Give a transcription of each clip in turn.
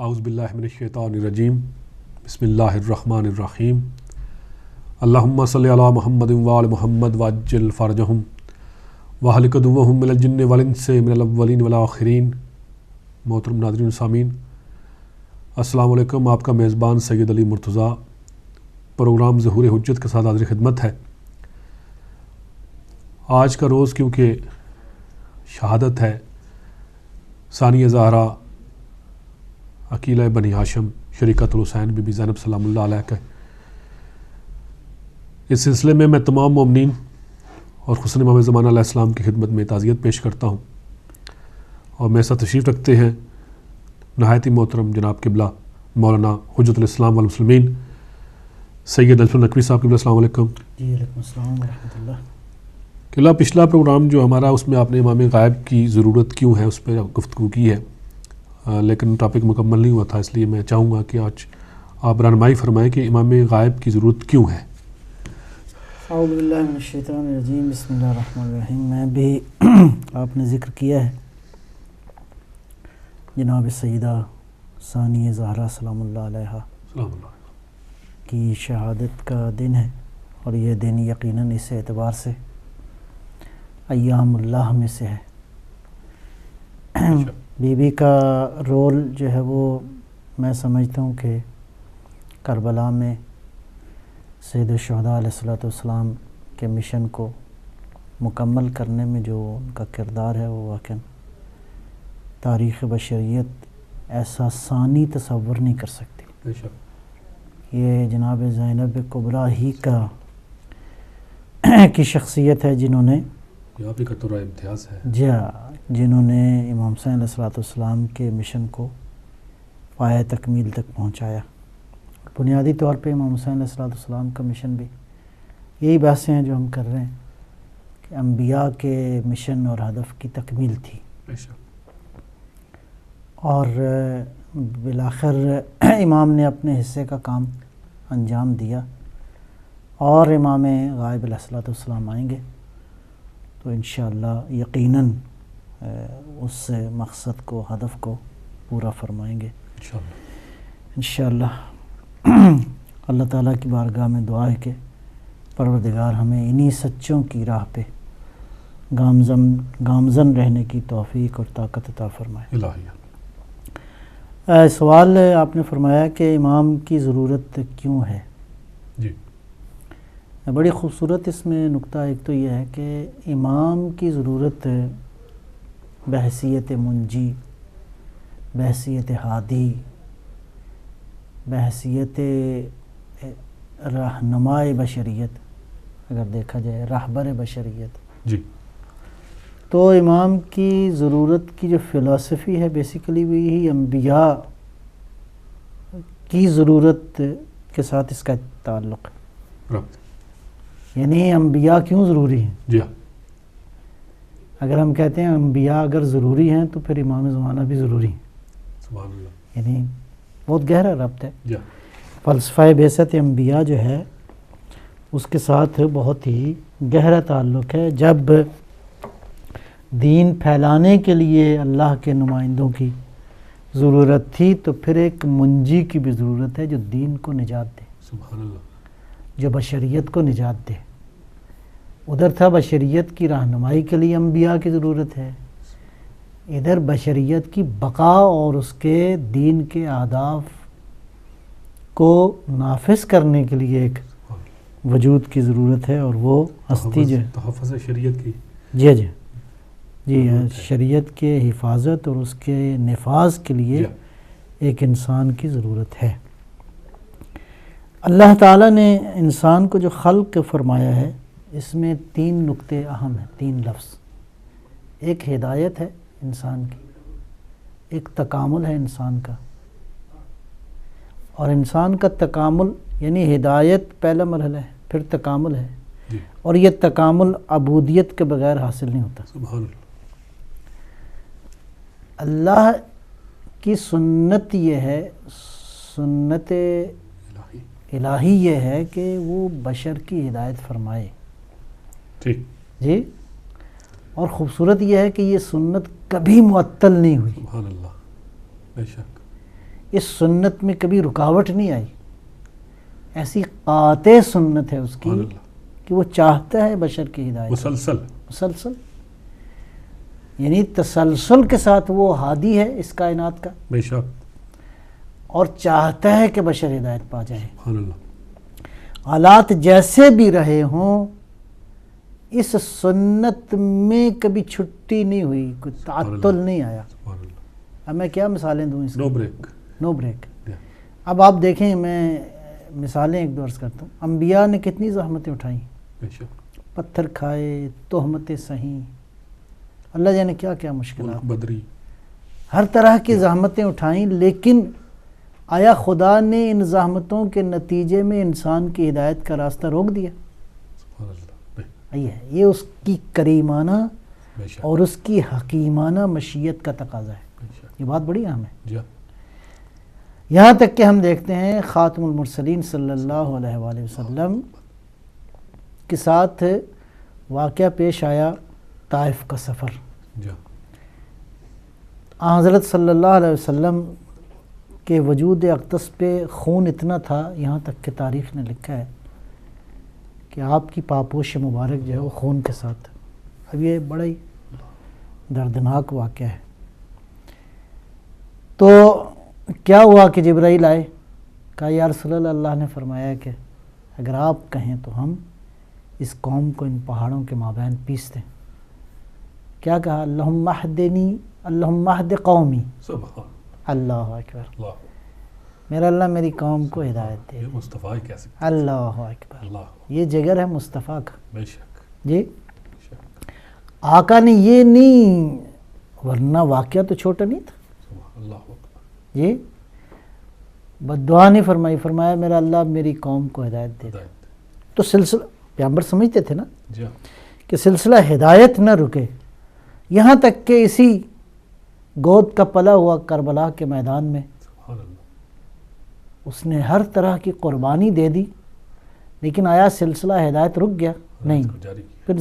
اعوذ باللہ من الشیطان الرجیم بسم اللہ الرحمن الرحیم اللہم صلی علی محمد وآل محمد وعجل فرجہم واہلک عدوہم من الجن والانس من الاولین والآخرین۔ محترم ناظرین و سامعین، السلام علیکم۔ آپ کا میزبان سید علی مرتضیٰ پروگرام ظہور حجت کے ساتھ حاضر خدمت ہے۔ آج کا روز کیونکہ شہادت ہے ثانیہ زہرا عقیلہ بنی ہاشم شریکۃ الحسین بی بی زینب سلام اللہ علیہ کا، اس سلسلے میں تمام مومنین اور خصوصاً امام زمانہ علیہ السلام کی خدمت میں تعزیت پیش کرتا ہوں، اور میرے ساتھ تشریف رکھتے ہیں نہایت ہی محترم جناب قبلہ مولانا حجت الاسلام والمسلمین سید الفضل نقوی صاحب۔ قبلہ السلام علیکم۔ جی وعلیکم السلام ورحمۃ اللہ۔ قبلہ پچھلا پروگرام جو ہمارا، اس میں آپ نے امام غائب کی ضرورت کیوں ہے اس پہ گفتگو کی ہے، لیکن ٹاپک مکمل نہیں ہوا تھا، اس لیے میں چاہوں گا کہ آج آپ رہنمائی فرمائیں کہ امام غائب کی ضرورت کیوں ہے۔ اعوذ باللہ من الشیطان الرجیم، بسم اللہ الرحمن الرحیم۔ میں بھی آپ نے ذکر کیا ہے جناب سیدہ ثانیہ زہرا سلام اللہ علیہ کی شہادت کا دن ہے، اور یہ دن یقیناً اس اعتبار سے ایام اللہ میں سے ہے۔ بی بی کا رول جو ہے وہ میں سمجھتا ہوں کہ کربلا میں سید الشہداء علیہ الصلوۃ والسلام کے مشن کو مکمل کرنے میں جو ان کا کردار ہے وہ واقعاً تاریخ بشریت ایسا ثانی تصور نہیں کر سکتی۔ یہ جناب زینب کبریٰ ہی کی شخصیت ہے جنہوں نے امتیاز ہے، جنہوں نے امام حسین علیہ الصلوۃ والسلام کے مشن کو پایہ تکمیل تک پہنچایا۔ بنیادی طور پہ امام حسین علیہ الصلوۃ والسلام کا مشن بھی یہی بحثیں ہیں جو ہم کر رہے ہیں کہ انبیاء کے مشن اور ہدف کی تکمیل تھی، اور بالآخر امام نے اپنے حصے کا کام انجام دیا، اور امام غائب علیہ الصلوۃ والسلام آئیں گے تو انشاءاللہ یقیناً اس مقصد کو، ہدف کو پورا فرمائیں گے انشاءاللہ۔ اللہ تعالیٰ کی بارگاہ میں دعا ہے کہ پروردگار ہمیں انہی سچوں کی راہ پہ گامزن رہنے کی توفیق اور طاقت عطا فرمائے۔ سوال آپ نے فرمایا کہ امام کی ضرورت کیوں ہے۔ جی، بڑی خوبصورت اس میں نقطہ ایک تو یہ ہے کہ امام کی ضرورت بحیثیت منجی، بحیثیت ہادی، بحیثیت رہنمائے بشریت، اگر دیکھا جائے رہبر بشریت، جی، تو امام کی ضرورت کی جو فلسفی ہے بیسیکلی وہ یہی انبیاء کی ضرورت کے ساتھ اس کا تعلق ہے۔ یعنی انبیاء کیوں ضروری ہیں؟ جی، اگر ہم کہتے ہیں انبیاء اگر ضروری ہیں تو پھر امام زمانہ بھی ضروری ہیں، سبحان اللہ، یعنی بہت گہرا ربط ہے۔ جی، فلسفہ بعثت انبیاء جو ہے اس کے ساتھ بہت ہی گہرا تعلق ہے۔ جب دین پھیلانے کے لیے اللہ کے نمائندوں کی ضرورت تھی تو پھر ایک منجی کی بھی ضرورت ہے جو دین کو نجات دے، سبحان اللہ، جو بشریت کو نجات دے۔ ادھر تھا بشریت کی رہنمائی کے لیے انبیاء کی ضرورت ہے، ادھر بشریت کی بقا اور اس کے دین کے اہداف کو نافذ کرنے کے لیے ایک وجود کی ضرورت ہے، اور وہ ہستی جو تحفظ شریعت کی، جی شریعت کے حفاظت اور اس کے نفاذ کے لیے ایک انسان کی ضرورت ہے۔ اللہ تعالیٰ نے انسان کو جو خلق فرمایا ہے اس میں 3 نقطے اہم ہیں، 3 لفظ۔ ایک ہدایت ہے انسان کی، ایک تکامل ہے انسان کا، اور انسان کا تکامل یعنی ہدایت پہلا مرحلہ ہے، پھر تکامل ہے، اور یہ تکامل عبودیت کے بغیر حاصل نہیں ہوتا۔ سبحان اللہ، اللہ کی سنت یہ ہے، سنت الہی یہ ہے کہ وہ بشر کی ہدایت فرمائے، ٹھیک جی، اور خوبصورت یہ ہے کہ یہ سنت کبھی معطل نہیں ہوئی۔ سبحان اللہ، بے شک اس سنت میں کبھی رکاوٹ نہیں آئی، ایسی قاطع سنت ہے اس کی سبحان اللہ، کہ وہ چاہتا ہے بشر کی ہدایت، مسلسل یعنی تسلسل کے ساتھ وہ ہادی ہے اس کائنات کا، بے شک، اور چاہتا ہے کہ بشر ہدایت پا جائے، سبحان اللہ، حالات جیسے بھی رہے ہوں اس سنت میں کبھی چھٹی نہیں ہوئی، کوئی تعطل نہیں آیا۔ سبحان اللہ، اب میں کیا مثالیں دوں اس کی؟ نو بریک، اب آپ دیکھیں، میں مثالیں ایک دو عرض کرتا ہوں۔ انبیاء نے کتنی زحمتیں اٹھائیں، بے شک، پتھر کھائے، تہمتیں سہیں، اللہ جانے کیا کیا مشکلات، بدری، ہر طرح کی زحمتیں اٹھائیں، لیکن آیا خدا نے ان زحمتوں کے نتیجے میں انسان کی ہدایت کا راستہ روک دیا؟ سبحان اللہ، یہ اس کی کریمانہ بے شک، اور اس کی حکیمانہ مشیت کا تقاضا ہے، بے شک، یہ بات بڑی اہم ہے۔ جی، یہاں تک کہ ہم دیکھتے ہیں خاتم المرسلین صلی اللہ علیہ وآلہ وسلم کے ساتھ واقعہ پیش آیا طائف کا سفر۔ جی، حضرت صلی اللہ علیہ وسلم کے وجود اقدس پہ خون اتنا تھا، یہاں تک کہ تاریخ نے لکھا ہے کہ آپ کی پاپوش مبارک جو ہے وہ خون کے ساتھ۔ اب یہ بڑا ہی دردناک واقعہ ہے۔ تو کیا ہوا کہ جبرائیل آئے، کہا یا رسول اللہ، اللہ نے فرمایا کہ اگر آپ کہیں تو ہم اس قوم کو ان پہاڑوں کے مابین پیس دیں۔ کیا کہا؟ اللہم اہدنی، اللہم اہد قومی، سبحان اللہ اکبر، اللہ، میرا اللہ میری قوم کو ہدایت دے، یہ مصطفیٰ ہی کہہ سکتے، اللہ اکبر، اللہ، یہ جگر ہے مصطفیٰ کا۔ بے شک، جی، بے شک، آقا نے یہ نہیں، ورنہ واقعہ تو چھوٹا نہیں تھا، سبحان اللہ اکبر، جی، بد دعا نہیں فرمائی، فرمایا میرا اللہ میری قوم کو ہدایت دے۔ ہدایت، تو سلسلہ پیغمبر سمجھتے تھے نا جی، کہ سلسلہ ہدایت نہ رکے، یہاں تک کہ اسی گود کا پلا ہوا کربلا کے میدان میں سبحان اللہ، اس نے ہر طرح کی قربانی دے دی، لیکن آیا سلسلہ ہدایت رک گیا؟ نہیں، جاری کی، پھر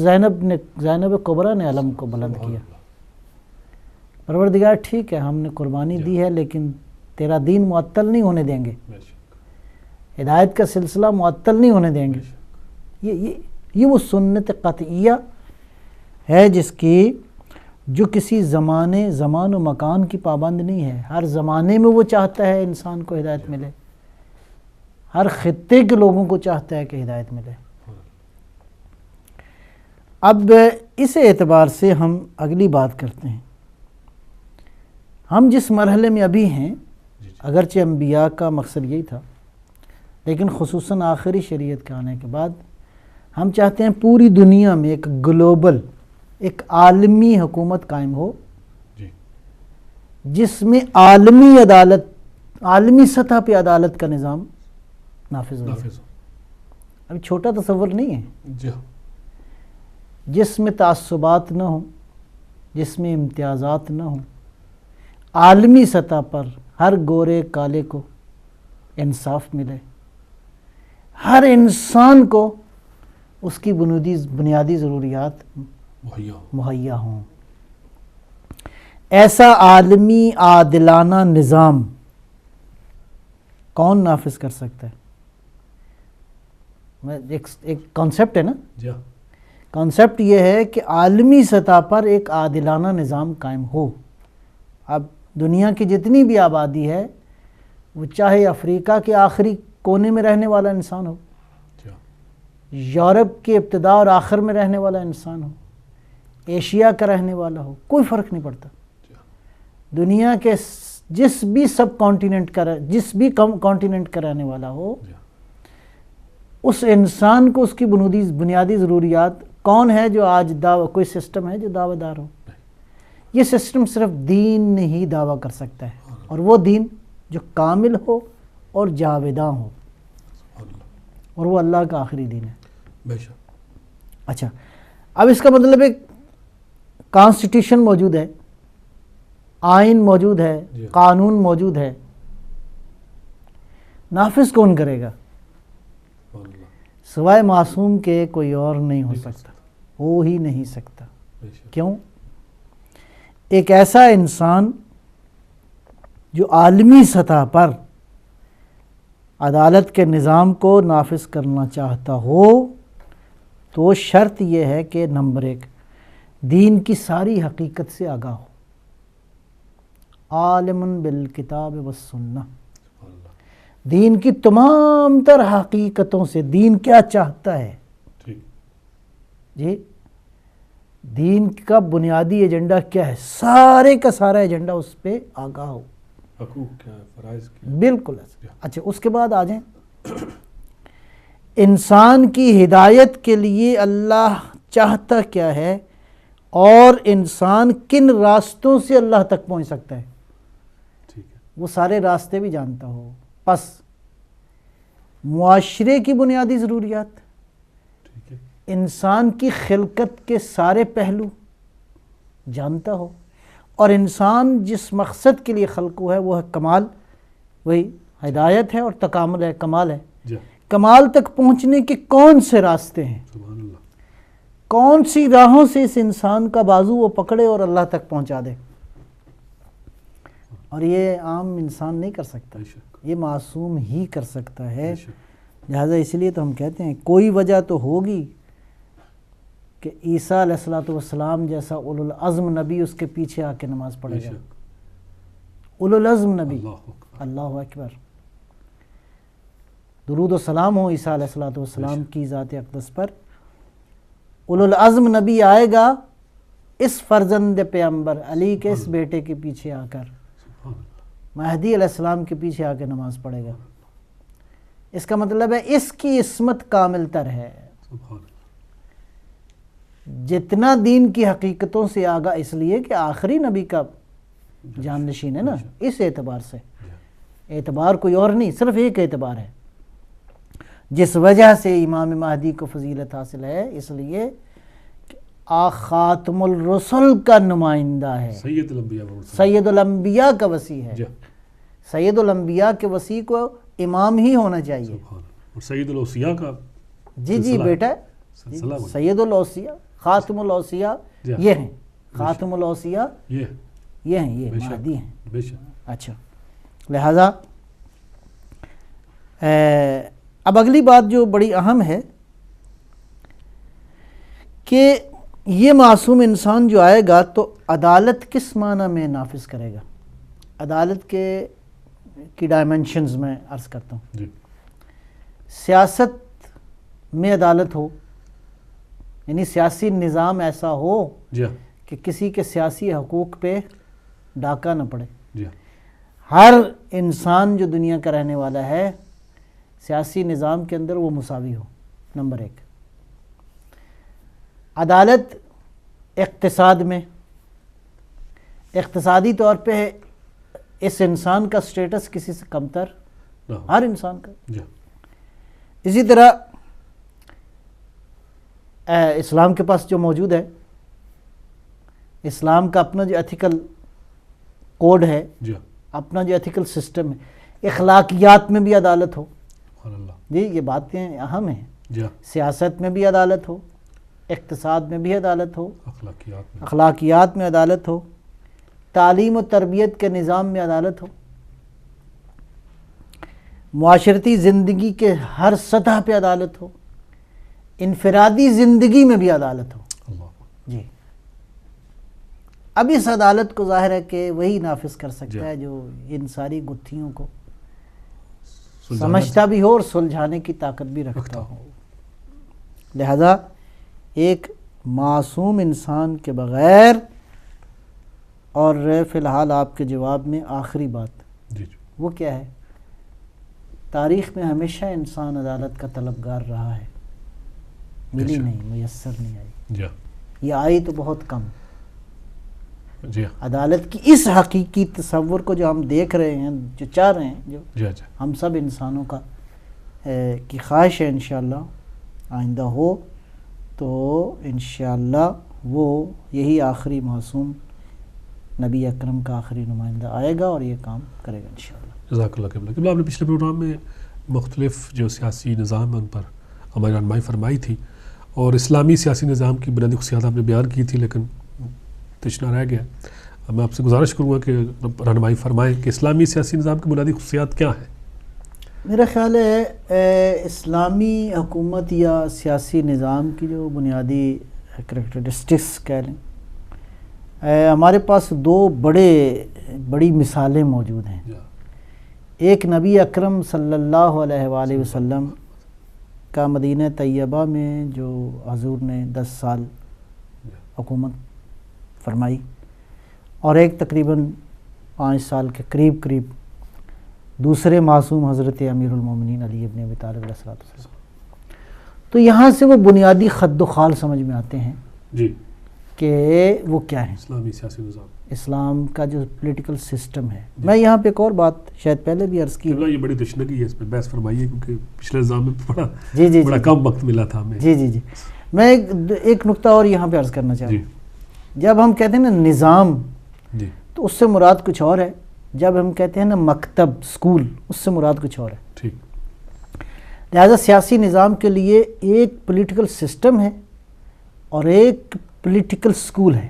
زینب کبریٰ نے علم کو بلند سبحان کیا، اللہ، پروردگار ٹھیک ہے ہم نے قربانی دی ہے لیکن تیرا دین معطل نہیں ہونے دیں گے، بے شک، ہدایت کا سلسلہ معطل نہیں ہونے دیں گے۔ بے شک، یہ وہ سنت قطعیہ ہے جس کی جو کسی زمان و مکان کی پابند نہیں ہے، ہر زمانے میں وہ چاہتا ہے انسان کو ہدایت ملے، ہر خطے کے لوگوں کو چاہتا ہے کہ ہدایت ملے۔ اب اس اعتبار سے ہم اگلی بات کرتے ہیں، ہم جس مرحلے میں ابھی ہیں، اگرچہ انبیاء کا مقصد یہی تھا، لیکن خصوصاً آخری شریعت کے آنے کے بعد ہم چاہتے ہیں پوری دنیا میں ایک گلوبل، ایک عالمی حکومت قائم ہو، جی، جس میں عالمی عدالت، عالمی سطح پہ عدالت کا نظام نافذ ہو جائے۔ نافذ ہو، ابھی چھوٹا تصور نہیں ہے، جی، جس میں تعصبات نہ ہوں، جس میں امتیازات نہ ہوں، عالمی سطح پر ہر گورے کالے کو انصاف ملے، ہر انسان کو اس کی بنیادی ضروریات مہیا ہوں۔ ایسا عالمی عادلانہ نظام کون نافذ کر سکتا ہے؟ ایک کانسیپٹ ہے نا، جی، کانسیپٹ یہ ہے کہ عالمی سطح پر ایک عادلانہ نظام قائم ہو۔ اب دنیا کی جتنی بھی آبادی ہے، وہ چاہے افریقہ کے آخری کونے میں رہنے والا انسان ہو، یورپ کے ابتدا اور آخر میں رہنے والا انسان ہو، ایشیا کا رہنے والا ہو، کوئی فرق نہیں پڑتا، دنیا کے جس بھی کانٹیننٹ کا رہنے والا ہو، اس انسان کو اس کی بنیادی ضروریات کون ہے جو آج کوئی سسٹم ہے جو دعویٰ دار ہو؟ یہ سسٹم صرف دین نے ہی دعویٰ کر سکتا ہے، اور وہ دین جو کامل ہو اور جاوداں ہو، اور وہ اللہ کا آخری دین ہے۔ بے شک، اچھا، اب اس کا مطلب ایک کانسٹیٹیوشن موجود ہے، آئین موجود ہے، قانون موجود ہے، نافذ کون کرے گا؟ سوائے معصوم کے کوئی اور نہیں ہو سکتا، ہو ہی نہیں سکتا۔ کیوں؟ ایک ایسا انسان جو عالمی سطح پر عدالت کے نظام کو نافذ کرنا چاہتا ہو تو شرط یہ ہے کہ نمبر 1 دین کی ساری حقیقت سے آگاہ ہو، عالم بالکتاب والسنہ، دین کی تمام تر حقیقتوں سے دین کیا چاہتا ہے، جی دین کا بنیادی ایجنڈا کیا ہے، سارے کا سارا ایجنڈا اس پہ آگاہ ہو، حقوق کیا ہے، فرائض کیا ہے، بالکل ایسا۔ اچھا اس کے بعد آ جائیں انسان کی ہدایت کے لیے اللہ چاہتا کیا ہے اور انسان کن راستوں سے اللہ تک پہنچ سکتا ہے، وہ سارے راستے بھی جانتا ہو۔ پس معاشرے کی بنیادی ضروریات، انسان کی خلقت کے سارے پہلو جانتا ہو، اور انسان جس مقصد کے لیے خلق ہوا ہے وہ ہے کمال، وہی ہدایت ہے اور تکامل ہے، کمال ہے۔ کمال تک پہنچنے کے کون سے راستے ہیں، کون سی راہوں سے اس انسان کا بازو وہ پکڑے اور اللہ تک پہنچا دے، اور یہ عام انسان نہیں کر سکتا، یہ معصوم ہی کر سکتا ہے۔ لہذا اس لیے تو ہم کہتے ہیں کوئی وجہ تو ہوگی کہ عیسیٰ علیہ السلام جیسا اولو العزم نبی اس کے پیچھے آ کے نماز پڑھے گا، اولو العزم نبی، اللہ اکبر، درود و سلام ہو عیسیٰ علیہ السلام کی ذات اقدس پر۔ اولو العزم نبی آئے گا اس فرزند پیغمبر علی کے اس بیٹے کے پیچھے آ کر، مہدی علیہ السلام کے پیچھے آ کے نماز پڑھے گا۔ اس کا مطلب ہے اس کی عصمت کامل تر ہے، جتنا دین کی حقیقتوں سے آگاہ، اس لیے کہ آخری نبی کا جانشین ہے نا، اس اعتبار سے، اعتبار کوئی اور نہیں، صرف ایک اعتبار ہے جس وجہ سے امام مہدی کو فضیلت حاصل ہے، اس لیے کہ خاتم الرسل کا نمائندہ ہے، سید الانبیاء کا وصی ہے، سید الانبیاء کے وصی کو امام ہی ہونا چاہیے، سید الاوصیاء کا جی بیٹا، سید الاوصیاء، خاتم الاوصیاء یہ ہیں، خاتم الاوصیاء یہ ہیں، یہ مہدی ہیں۔ اچھا لہذا اب اگلی بات جو بڑی اہم ہے کہ یہ معصوم انسان جو آئے گا تو عدالت کس معنی میں نافذ کرے گا؟ عدالت کی ڈائمنشنز میں عرض کرتا ہوں، سیاست میں عدالت ہو، یعنی سیاسی نظام ایسا ہو کہ کسی کے سیاسی حقوق پہ ڈاکہ نہ پڑے، ہر انسان جو دنیا کا رہنے والا ہے سیاسی نظام کے اندر وہ مساوی ہو، نمبر 1۔ عدالت اقتصاد میں، اقتصادی طور پہ اس انسان کا سٹیٹس کسی سے کمتر، ہر انسان کا۔ اسی طرح اسلام کے پاس جو موجود ہے، اسلام کا اپنا جو ایتھیکل کوڈ ہے، اپنا جو ایتھیکل سسٹم ہے، اخلاقیات میں بھی عدالت ہو، جی یہ باتیں اہم ہیں، سیاست میں بھی عدالت ہو، اقتصاد میں بھی عدالت ہو، اخلاقیات میں عدالت ہو، تعلیم و تربیت کے نظام میں عدالت ہو، معاشرتی زندگی کے ہر سطح پہ عدالت ہو، انفرادی زندگی میں بھی عدالت ہو، جی۔ اب اس عدالت کو ظاہر ہے کہ وہی نافذ کر سکتا ہے جو ان ساری گتھیوں کو سمجھتا بھی ہو اور سلجھانے کی طاقت بھی رکھتا ہو۔ لہذا ایک معصوم انسان کے بغیر، اور فی الحال آپ کے جواب میں آخری بات وہ کیا ہے، تاریخ میں ہمیشہ انسان عدالت کا طلبگار رہا ہے، ملی نہیں، میسر نہیں آئی، یہ آئی تو بہت کم۔ عدالت کی اس حقیقی تصور کو جو ہم دیکھ رہے ہیں، جو چاہ رہے ہیں، جو ہم سب انسانوں کا کی خواہش ہے انشاءاللہ آئندہ ہو، تو انشاءاللہ وہ یہی آخری معصوم نبی اکرم کا آخری نمائندہ آئے گا اور یہ کام کرے گا انشاءاللہ۔ جزاک اللہ خیر۔ آپ نے پچھلے پروگرام میں مختلف جو سیاسی نظام ہیں ان پر ہماری رہنمائی فرمائی تھی، اور اسلامی سیاسی نظام کی بنیادی خصوصیات آپ نے بیان کی تھی، لیکن تشنا رہ گیا۔ اب میں آپ سے گزارش کروں گا کہ رہنمائی فرمائیں کہ اسلامی سیاسی نظام کی بنیادی خصوصیات کیا ہیں؟ میرا خیال ہے اسلامی حکومت یا سیاسی نظام کی جو بنیادی کریکٹرسٹکس کہہ لیں، ہمارے پاس دو بڑی مثالیں موجود ہیں. ایک نبی اکرم صلی اللہ علیہ وآلہ وسلم کا مدینہ طیبہ میں جو حضور نے 10 سال حکومت فرمائی، اور ایک تقریباً 5 سال کے قریب دوسرے معصوم حضرت امیر المومنین علی ابن ابی طالب علیہ السلام. تو یہاں سے وہ بنیادی خد و خال سمجھ میں آتے ہیں جی کہ وہ کیا ہے اسلامی سیاسی نظام، اسلام کا جو پولیٹیکل سسٹم ہے. میں یہاں پہ ایک اور بات شاید پہلے بھی عرض کی، یہ بڑی تشنگی ہے، اس پہ بحث فرمائیے کیونکہ پچھلے نظام میں جی بڑا کم وقت ملا تھا ہمیں. جی میں ایک نقطہ اور یہاں پہ عرض کرنا چاہتا ہوں. جب ہم کہتے ہیں نا نظام تو اس سے مراد کچھ اور ہے، جب ہم کہتے ہیں نا مکتب اسکول اس سے مراد کچھ اور ہے. ٹھیک. لہذا سیاسی نظام کے لیے ایک پولیٹیکل سسٹم ہے اور ایک پولیٹیکل اسکول ہے.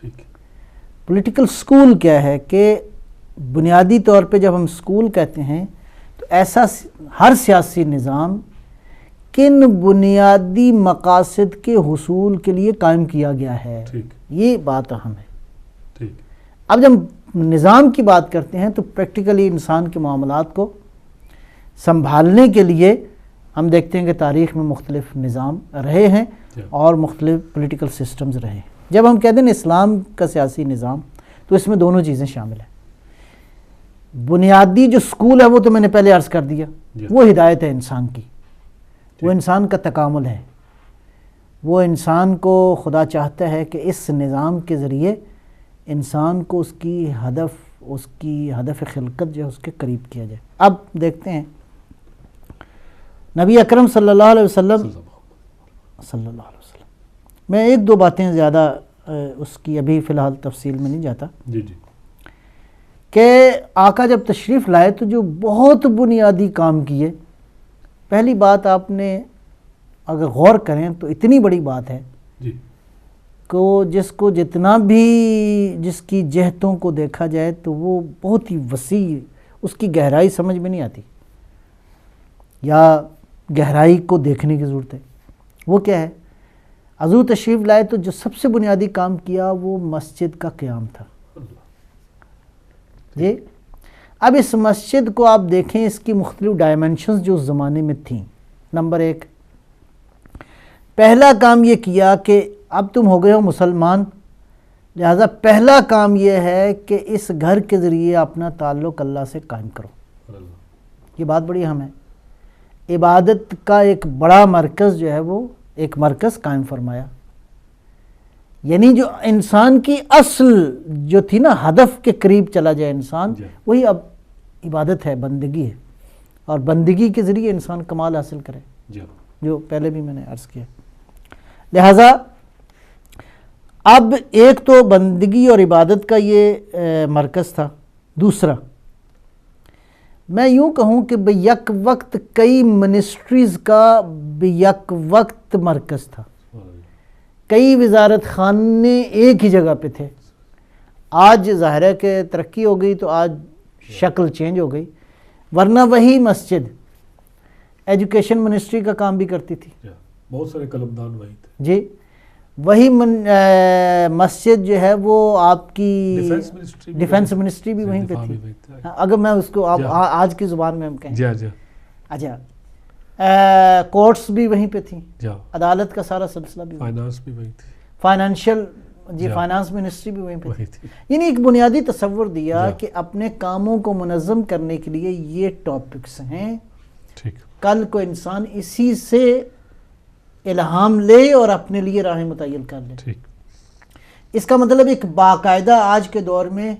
ٹھیک. پولیٹیکل اسکول کیا ہے کہ بنیادی طور پہ جب ہم اسکول کہتے ہیں تو ایسا ہر سیاسی نظام کن بنیادی مقاصد کے حصول کے لیے قائم کیا گیا ہے، یہ بات اہم ہے. ٹھیک. اب جب نظام کی بات کرتے ہیں تو پریکٹیکلی انسان کے معاملات کو سنبھالنے کے لیے ہم دیکھتے ہیں کہ تاریخ میں مختلف نظام رہے ہیں اور مختلف پولیٹیکل سسٹمز رہے ہیں. جب ہم کہتے ہیں اسلام کا سیاسی نظام تو اس میں دونوں چیزیں شامل ہیں. بنیادی جو سکول ہے وہ تو میں نے پہلے عرض کر دیا، وہ ہدایت ہے انسان کی، وہ انسان کا تکامل ہے. وہ انسان کو خدا چاہتا ہے کہ اس نظام کے ذریعے انسان کو اس کی ہدف خلقت جو ہے اس کے قریب کیا جائے. اب دیکھتے ہیں نبی اکرم صلی اللہ علیہ وسلم میں ایک دو باتیں زیادہ اس کی ابھی فی الحال تفصیل میں نہیں جاتا کہ آقا جب تشریف لائے تو جو بہت بنیادی کام کیے. پہلی بات آپ نے اگر غور کریں تو اتنی بڑی بات ہے کہ جس کو جتنا بھی جس کی جہتوں کو دیکھا جائے تو وہ بہت ہی وسیع، اس کی گہرائی سمجھ میں نہیں آتی یا گہرائی کو دیکھنے کی ضرورت ہے. وہ کیا ہے؟ حضور تشریف لائے تو جو سب سے بنیادی کام کیا وہ مسجد کا قیام تھا. جی اب اس مسجد کو آپ دیکھیں، اس کی مختلف ڈائمنشنز جو اس زمانے میں تھیں. نمبر 1، پہلا کام یہ کیا کہ اب تم ہو گئے ہو مسلمان، لہذا پہلا کام یہ ہے کہ اس گھر کے ذریعے اپنا تعلق اللہ سے قائم کرو. یہ بات بڑی اہم ہے. عبادت کا ایک بڑا مرکز جو ہے وہ ایک مرکز قائم فرمایا. یعنی جو انسان کی اصل جو تھی نا، ہدف کے قریب چلا جائے انسان، وہی اب عبادت ہے، بندگی ہے، اور بندگی کے ذریعے انسان کمال حاصل کرے، جو پہلے بھی میں نے عرض کیا. لہذا اب ایک تو بندگی اور عبادت کا یہ مرکز تھا. دوسرا میں یوں کہوں کہ بیک وقت کئی منسٹریز کا بیک وقت مرکز تھا. کئی وزارت خانے ایک ہی جگہ پہ تھے. آج ظاہر ہے کہ ترقی ہو گئی تو آج شکل چینج ہو گئی، ورنہ وہی مسجد ایجوکیشن منسٹری کا کام بھی کرتی تھی. بہت سارے قلمدان وہی تھے. جی وہی مسجد جو ہے وہ آپ کی ڈیفنس منسٹری بھی وہیں پہ تھی. اگر میں اس کو آج کی زبان میں ہم کہیں، اچھا کورٹس بھی وہیں پہ تھیں، عدالت کا سارا سلسلہ بھی، فائنانس بھی وہیں تھی، فائنینشیل فائنانس منسٹری بھی وہیں پہ تھی. یعنی ایک بنیادی تصور دیا کہ اپنے کاموں کو منظم کرنے کے لیے یہ ٹاپکس ہیں. کل کو انسان اسی سے الہام لے اور اپنے لیے راہیں متعین کر لے. اس کا مطلب ایک باقاعدہ آج کے دور میں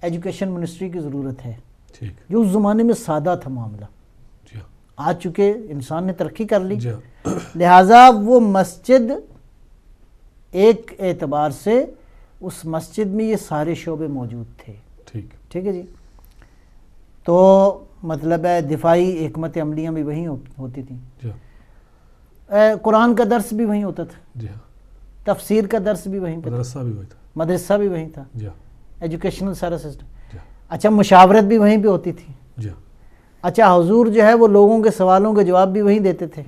ایجوکیشن منسٹری کی ضرورت ہے، جو اس زمانے میں سادہ تھا معاملہ. آج چونکہ انسان نے ترقی کر لی، لہٰذا وہ مسجد ایک اعتبار سے اس مسجد میں یہ سارے شعبے موجود تھے. ٹھیک ہے جی. تو مطلب ہے دفاعی حکمت عملیاں بھی وہیں ہوتی تھیں، قرآن کا درس بھی وہیں ہوتا تھا، تفسیر کا درس بھی وہیں پہ تھا، مدرسہ بھی وہیں تھا. ایجوکیشنل سارا سسٹم. اچھا مشاورت بھی وہیں پہ ہوتی تھی. اچھا حضور جو ہے وہ لوگوں کے سوالوں کے جواب بھی وہیں دیتے تھے.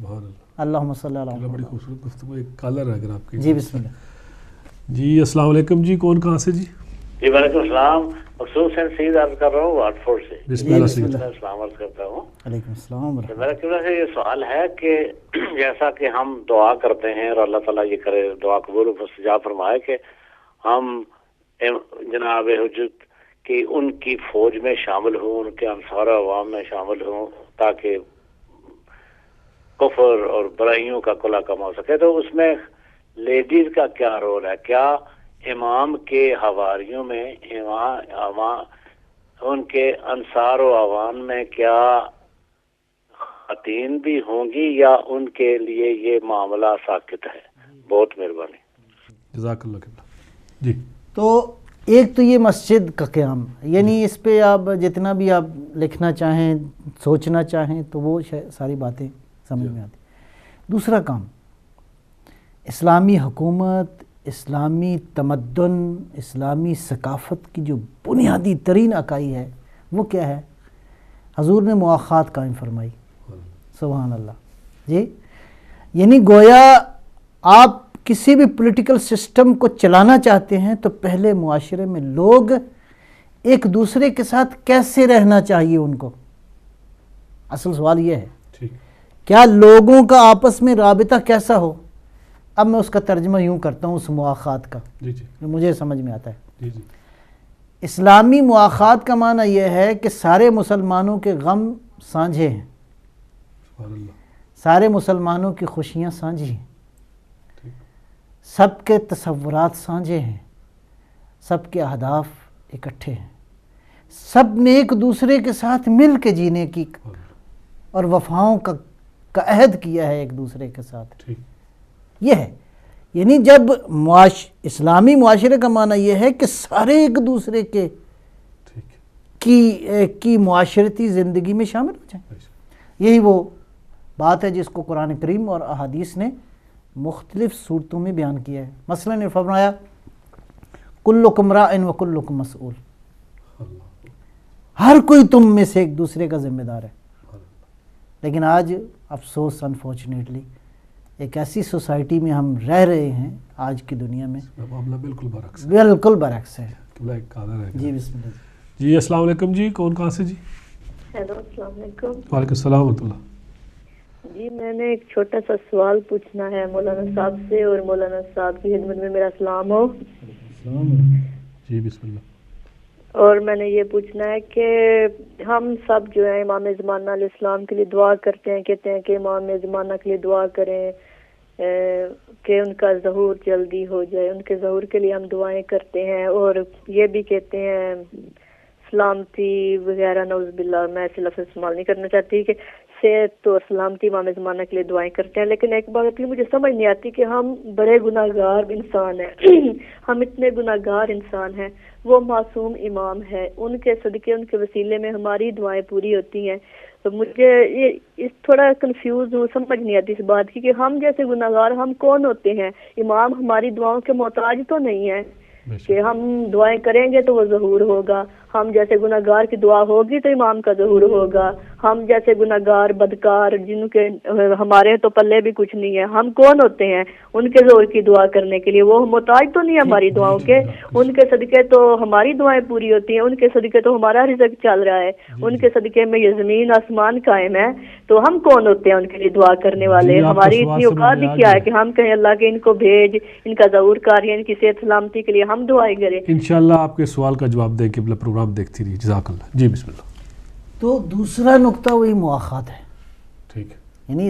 اللہم صلی اللہ علیہ. بڑی خوبصورت گفتگو. ایک کالر ہے اگر آپ کی. جی بسم اللہ. جی السلام علیکم جی. کون کہاں سے جی؟ جی وعلیکم السلام. مخصوص سعید عرض کر رہا ہوں واٹ فورڈ سے. بسم اللہ سید. السلام عرض کرتا ہوں. علیکم السلام. میرا کیوں سے یہ سوال ہے کہ جیسا کہ ہم دعا کرتے ہیں اور اللہ تعالیٰ یہ کرے دعا قبول و مستجاب فرمائے کہ ہم جناب حجت کہ ان کی فوج میں شامل ہوں, ان کے انصار عوام میں شامل ہوں تاکہ کفر اور برائیوں کا کلا کم ہو سکے. تو اس میں لیڈیز کا کیا رول ہے؟ کیا امام کے حواریوں میں ان کے انصار و عوام میں کیا خواتین بھی ہوں گی یا ان کے لیے یہ معاملہ ساکت ہے؟ بہت مہربانی. جزاک اللہ خیر. جی تو ایک تو یہ مسجد کا قیام, یعنی اس پہ آپ جتنا بھی آپ لکھنا چاہیں سوچنا چاہیں تو وہ ساری باتیں سمجھ میں آتی. دوسرا کام اسلامی حکومت, اسلامی تمدن, اسلامی ثقافت کی جو بنیادی ترین اکائی ہے وہ کیا ہے؟ حضور نے مواخات قائم فرمائی. سبحان اللہ. جی یعنی گویا آپ کسی بھی پولیٹیکل سسٹم کو چلانا چاہتے ہیں تو پہلے معاشرے میں لوگ ایک دوسرے کے ساتھ کیسے رہنا چاہیے ان کو. اصل سوال یہ ہے کیا لوگوں کا آپس میں رابطہ کیسا ہو. اب میں اس کا ترجمہ یوں کرتا ہوں اس مواخات کا جو مجھے سمجھ میں آتا ہے. اسلامی مواخات کا معنی یہ ہے کہ سارے مسلمانوں کے غم سانجھے ہیں, سارے مسلمانوں کی خوشیاں سانجھی ہیں, سب کے تصورات سانجھے ہیں, سب کے اہداف اکٹھے ہیں, سب نے ایک دوسرے کے ساتھ مل کے جینے کی اور وفاؤں کا عہد کیا ہے ایک دوسرے کے ساتھ. یہ ہے یعنی جب اسلامی معاشرے کا معنی یہ ہے کہ سارے ایک دوسرے کی معاشرتی زندگی میں شامل ہو جائیں. یہی وہ بات ہے جس کو قرآن کریم اور احادیث نے مختلف صورتوں میں بیان کیا ہے. مثلا نے فرمایا کلکم راعٍ وکلکم مسئول, ہر کوئی تم میں سے ایک دوسرے کا ذمہ دار ہے. لیکن آج افسوس انفارچونیٹلی ایک ایسی سوسائٹی میں ہم رہ رہے ہیں آج کی دنیا میں معاملہ بالکل برعکس ہے. جی بسم اللہ. جی السلام علیکم جی. کون کہاں سے جی؟ ہیلو السلام علیکم. وعلیکم السلام ورحمۃ اللہ. جی میں نے ایک چھوٹا سا سوال پوچھنا ہے مولانا صاحب سے, اور مولانا صاحب کی خدمت میں میرا سلام ہو. جی بسم اللہ. اور میں نے یہ پوچھنا ہے کہ ہم سب جو ہیں امام زمانہ علیہ السلام کے لیے دعا کرتے ہیں, کہتے ہیں کہ امام زمانہ کے لیے دعا کریں کہ ان کا ظہور جلدی ہو جائے. ان کے ظہور کے لیے ہم دعائیں کرتے ہیں اور یہ بھی کہتے ہیں سلامتی وغیرہ, نعوذ باللہ میں ایسے لفظ استعمال نہیں کرنا چاہتی, کہ صحت اور سلامتی امام زمانہ کے لیے دعائیں کرتے ہیں. لیکن ایک بات مجھے سمجھ نہیں آتی کہ ہم بڑے گناہ گار انسان ہیں ہم اتنے گناہ گار انسان ہیں, وہ معصوم امام ہے, ان کے صدقے ان کے وسیلے میں ہماری دعائیں پوری ہوتی ہیں. تو مجھے یہ تھوڑا کنفیوز ہوں, سمجھ نہیں آتی اس بات کی کہ ہم جیسے گناہ گار ہم کون ہوتے ہیں؟ امام ہماری دعاؤں کے محتاج تو نہیں ہے کہ ہم دعائیں کریں گے تو وہ ظہور ہوگا. ہم جیسے گناہ گار کی دعا ہوگی تو امام کا ظہور ہوگا. ہم جیسے گناہ گار بدکار جن کے ہمارے تو پلے بھی کچھ نہیں ہے, ہم کون ہوتے ہیں ان کے ظہور کی دعا کرنے کے لیے؟ وہ محتاج تو نہیں ہماری دعاؤں کے, ان کے صدقے تو ہماری دعائیں پوری ہوتی ہیں, ان کے صدقے تو ہمارا رزق چل رہا ہے, ان کے صدقے میں یہ زمین آسمان قائم ہے. تو ہم کون ہوتے ہیں ان کے لیے دعا کرنے والے؟ ہماری اتنی اوقات ہی کیا ہے کہ ہم کہیں اللہ کے ان کو بھیج, ان کا ظہور کر, ان کی صحت سلامتی کے لیے ہم دعائیں کریں. انشاءاللہ آپ کے سوال کا جواب دیں کہ پروگرام دیکھتی رہی. جزاک اللہ. جی بسم اللہ. تو دوسرا نقطہ وہی مواخات ہے. ٹھیک ہے. یعنی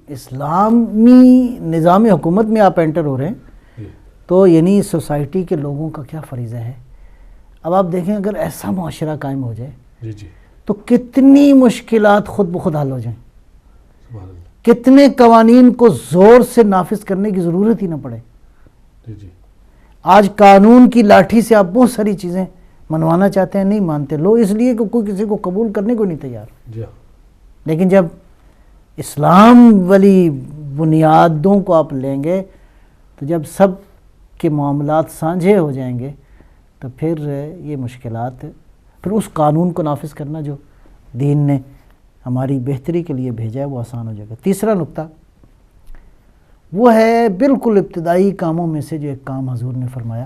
اسلامی نظام حکومت میں آپ انٹر ہو رہے ہیں تو یعنی سوسائٹی کے لوگوں کا کیا فریضہ ہے. اب آپ دیکھیں اگر ایسا معاشرہ قائم ہو جائے تو کتنی مشکلات خود بخود حل ہو جائیں, کتنے قوانین کو زور سے نافذ کرنے کی ضرورت ہی نہ پڑے. آج قانون کی لاٹھی سے آپ بہت ساری چیزیں منوانا چاہتے ہیں, نہیں مانتے لوگ, اس لیے کہ کوئی کسی کو قبول کرنے کو نہیں تیار. لیکن جب اسلام والی بنیادوں کو آپ لیں گے تو جب سب کے معاملات سانجھے ہو جائیں گے تو پھر یہ مشکلات، پھر اس قانون کو نافذ کرنا جو دین نے ہماری بہتری کے لیے بھیجا ہے وہ آسان ہو جائے گا۔ تیسرا نقطہ وہ ہے بالکل ابتدائی کاموں میں سے جو ایک کام حضور نے فرمایا،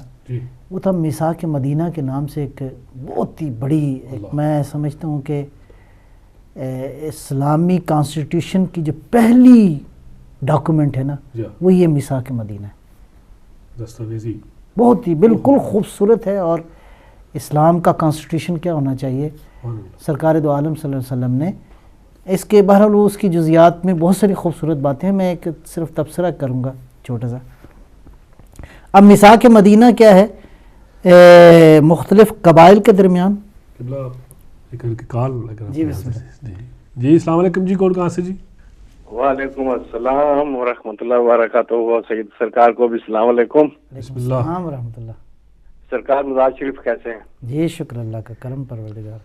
وہ تھا میثاق مدینہ کے نام سے ایک بہت ہی بڑی، میں سمجھتا ہوں کہ اسلامی کانسٹیٹیوشن کی جو پہلی ڈاکومنٹ ہے نا وہ یہ میثاق مدینہ ہے، دستاویزی بہت ہی بالکل خوبصورت ہے۔ اور اسلام کا کانسٹیٹیوشن کیا ہونا چاہیے، سرکار دو عالم صلی اللہ علیہ وسلم نے اس کے بہرحال اس کی جزیات میں بہت ساری خوبصورت باتیں ہیں، میں ایک صرف تبصرہ کروں گا چھوٹا سا۔ اب میثاق مدینہ کیا ہے، مختلف قبائل کے درمیان، جی بسم اللہ، جی السلام علیکم جی، کون کہاں سے جی؟ وعلیکم السلام ورحمۃ اللہ وبرکاتہ، سید سرکار کو بھی السلام علیکم۔ بسم اللہ السلام ورحمۃ اللہ۔ سرکار مزاج شریف کیسے ہیں؟ جی شکر اللہ کا کرم پروردگار۔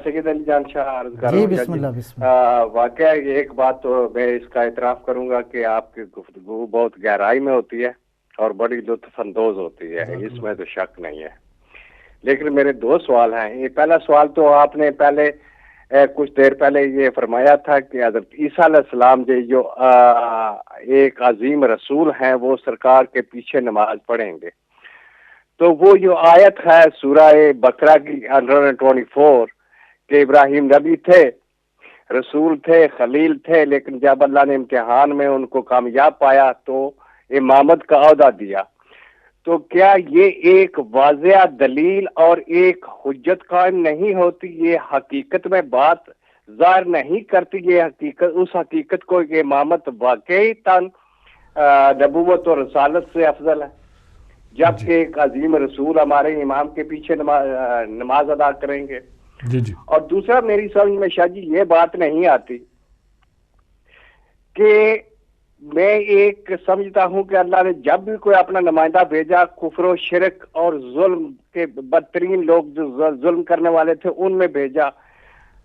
سید علی جان شاہ عرض کر رہا جی ہوں بسم اللہ بسم اللہ۔ واقعہ ایک بات تو میں اس کا اعتراف کروں گا کہ آپ کی گفتگو بہت گہرائی میں ہوتی ہے اور بڑی لطف اندوز ہوتی ہے، اس میں تو شک نہیں ہے، لیکن میرے دو سوال ہیں۔ یہ پہلا سوال تو آپ نے پہلے کچھ دیر پہلے یہ فرمایا تھا کہ حضرت عیسیٰ علیہ السلام جو ایک عظیم رسول ہیں وہ سرکار کے پیچھے نماز پڑھیں گے، تو وہ جو آیت ہے سورہ بقرہ کی 124 کہ ابراہیم نبی تھے، رسول تھے، خلیل تھے، لیکن جب اللہ نے امتحان میں ان کو کامیاب پایا تو امامت کا عہدہ دیا، تو کیا یہ ایک واضح دلیل اور ایک حجت قائم نہیں ہوتی؟ یہ حقیقت میں بات ظاہر نہیں کرتی، یہ حقیقت اس حقیقت کو کہ امامت واقعی نبوت اور رسالت سے افضل ہے، جبکہ ایک عظیم رسول ہمارے امام کے پیچھے نماز ادا کریں گے۔ جی جی۔ اور دوسرا میری سمجھ میں شاہ جی یہ بات نہیں آتی کہ میں ایک سمجھتا ہوں کہ اللہ نے جب بھی کوئی اپنا نمائندہ بھیجا، کفر و شرک اور ظلم کے بدترین لوگ جو ظلم کرنے والے تھے ان میں بھیجا،